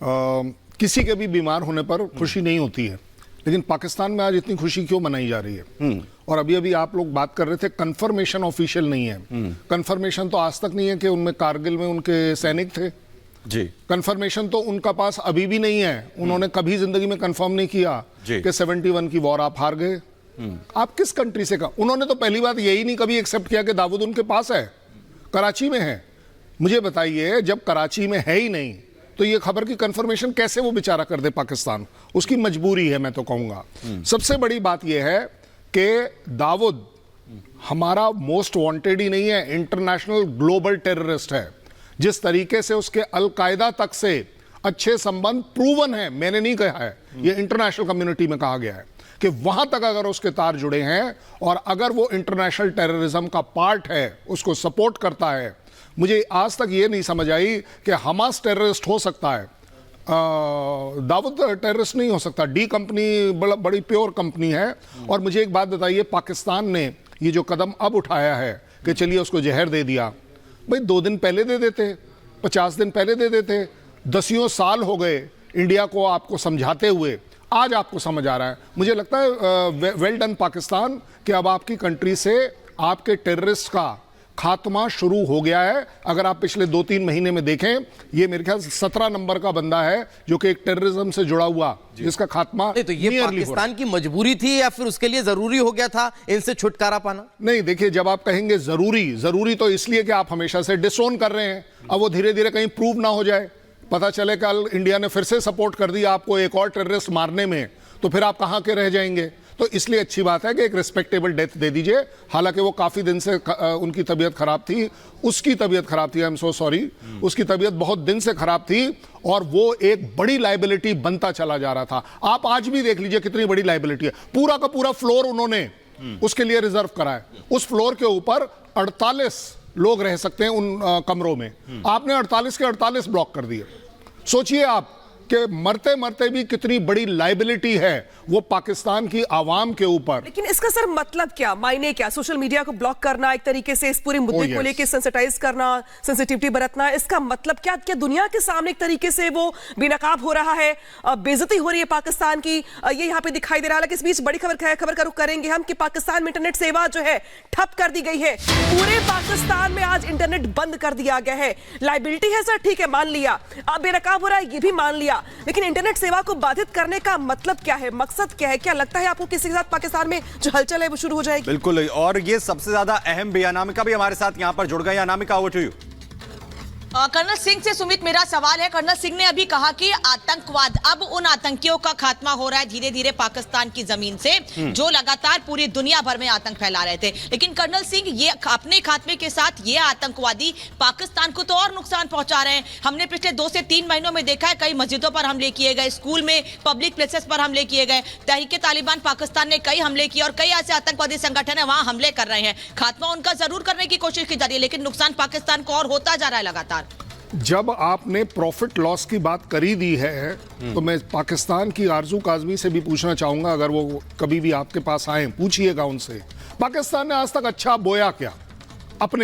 किसी के भी बीमार होने पर खुशी नहीं होती है, लेकिन पाकिस्तान में आज इतनी खुशी क्यों मनाई जा रही है? और अभी अभी आप लोग बात कर रहे थे, कंफर्मेशन ऑफिशियल नहीं है। कंफर्मेशन तो आज तक नहीं है कि उनमें कारगिल में उनके सैनिक थे जी। कंफर्मेशन तो उनका पास अभी भी नहीं है। उन्होंने कभी जिंदगी में कंफर्म नहीं किया कि 71 की वॉर आप हार गए। आप किस कंट्री से कहा? उन्होंने तो पहली बात यही नहीं कभी एक्सेप्ट किया कि दाऊद उनके पास है, कराची में है। मुझे बताइए, जब कराची में है ही नहीं तो ये खबर की कंफर्मेशन कैसे वो बेचारा कर दे पाकिस्तान? उसकी मजबूरी है, मैं तो कहूंगा। सबसे बड़ी बात यह है कि दाऊद हमारा मोस्ट वांटेड ही नहीं है, इंटरनेशनल ग्लोबल टेररिस्ट है। जिस तरीके से उसके अल कायदा तक से अच्छे संबंध प्रूवन है, मैंने नहीं कहा है, ये इंटरनेशनल कम्युनिटी में कहा गया है कि वहां तक अगर उसके तार जुड़े हैं और अगर वो इंटरनेशनल टेररिज्म का पार्ट है, उसको सपोर्ट करता है। मुझे आज तक ये नहीं समझ आई कि हमास टेररिस्ट हो सकता है, दाऊद टेररिस्ट नहीं हो सकता। डी कंपनी बड़ी प्योर कंपनी है। और मुझे एक बात बताइए, पाकिस्तान ने ये जो कदम अब उठाया है कि चलिए उसको जहर दे दिया, भाई 2 दिन पहले दे देते, 50 दिन पहले दे देते। 10 साल हो गए इंडिया को आपको समझाते हुए, आज आपको समझ आ रहा है। मुझे लगता है वेल डन पाकिस्तान कि अब आपकी कंट्री से आपके टेररिस्ट का खात्मा शुरू हो गया है। अगर आप पिछले 2-3 महीने में देखें, ये मेरे ख्याल से 17 नंबर का बंदा है जो कि एक टेररिज्म से जुड़ा हुआ, जिसका खात्मा नहीं, तो ये पाकिस्तान की मजबूरी थी या फिर उसके लिए जरूरी हो गया था इनसे छुटकारा पाना? नहीं, देखिए, जब आप कहेंगे जरूरी तो इसलिए कि आप हमेशा से डिसोन कर रहे हैं। अब वो धीरे धीरे कहीं प्रूव ना हो जाए, पता चले कल इंडिया ने फिर से सपोर्ट कर दिया आपको एक और टेररिस्ट मारने में, तो फिर आप कहां के रह जाएंगे? तो इसलिए अच्छी बात है कि एक रिस्पेक्टेबल डेथ दे दीजिए। हालांकि वो काफी दिन से उनकी तबीयत खराब थी, उसकी तबीयत खराब थी, आई एम सो सॉरी, उसकी तबीयत बहुत दिन से खराब थी और वो एक बड़ी लाइबिलिटी बनता चला जा रहा था। आप आज भी देख लीजिए कितनी बड़ी लाइबिलिटी है। पूरा का पूरा फ्लोर उन्होंने उसके लिए रिजर्व करा है। उस फ्लोर के ऊपर 48 लोग रह सकते हैं उन कमरों में, आपने 48 के 48 ब्लॉक कर दिए। सोचिए आप कि मरते मरते भी कितनी बड़ी लाइबिलिटी है वो पाकिस्तान की आवाम के ऊपर। लेकिन इसका सर मतलब क्या, मायने क्या? सोशल मीडिया को ब्लॉक करना, एक तरीके से इस पूरे मुद्दे को लेकर सेंसिटाइज करना, सेंसिटिविटी बरतना, इसका मतलब क्या? क्या दुनिया के सामने एक तरीके से वो बेनकाब हो रहा है, बेइज्जती हो रही है पाकिस्तान की, ये यहाँ पे दिखाई दे रहा है? इस बीच बड़ी खबर का रुख करेंगे हम कि पाकिस्तान में इंटरनेट सेवा जो है ठप कर दी गई है। पूरे पाकिस्तान में आज इंटरनेट बंद कर दिया गया है। लाइबिलिटी है सर, ठीक है, मान लिया। अब बेनकाब हो रहा है, ये भी मान लिया, लेकिन इंटरनेट सेवा को बाधित करने का मतलब क्या है, मकसद क्या है? क्या लगता है आपको किसी के साथ पाकिस्तान में जो हलचल है वो शुरू हो जाएगी? बिल्कुल, और ये सबसे ज्यादा अहम भी, अनामिका भी हमारे साथ यहां पर जुड़ गई। Anamika, over to you. Colonel Singh से सुमित मेरा सवाल है। कर्नल सिंह ने अभी कहा कि आतंकवाद, अब उन आतंकियों का खात्मा हो रहा है धीरे धीरे पाकिस्तान की जमीन से, जो लगातार पूरी दुनिया भर में आतंक फैला रहे थे। लेकिन कर्नल सिंह, ये अपने खात्मे के साथ ये आतंकवादी पाकिस्तान को तो और नुकसान पहुंचा रहे हैं। हमने पिछले 2 से 3 महीनों में देखा है, कई मस्जिदों पर हमले किए गए, स्कूल में, पब्लिक प्लेसेस पर हमले किए गए। तहरीके तालिबान पाकिस्तान ने कई हमले किए और कई ऐसे आतंकवादी संगठन है वहां हमले कर रहे हैं। खात्मा उनका जरूर करने की कोशिश की जा रही है, लेकिन नुकसान पाकिस्तान को और होता जा रहा है लगातार। जब आपने प्रॉफिट लॉस की बात करी दी है, तो मैं पाकिस्तान की आरजू काजमी से भी पूछना चाहूंगा, अगर वो कभी भी आपके पास आए, पूछिएगा उनसे, पाकिस्तान ने आज तक अच्छा बोया क्या अपने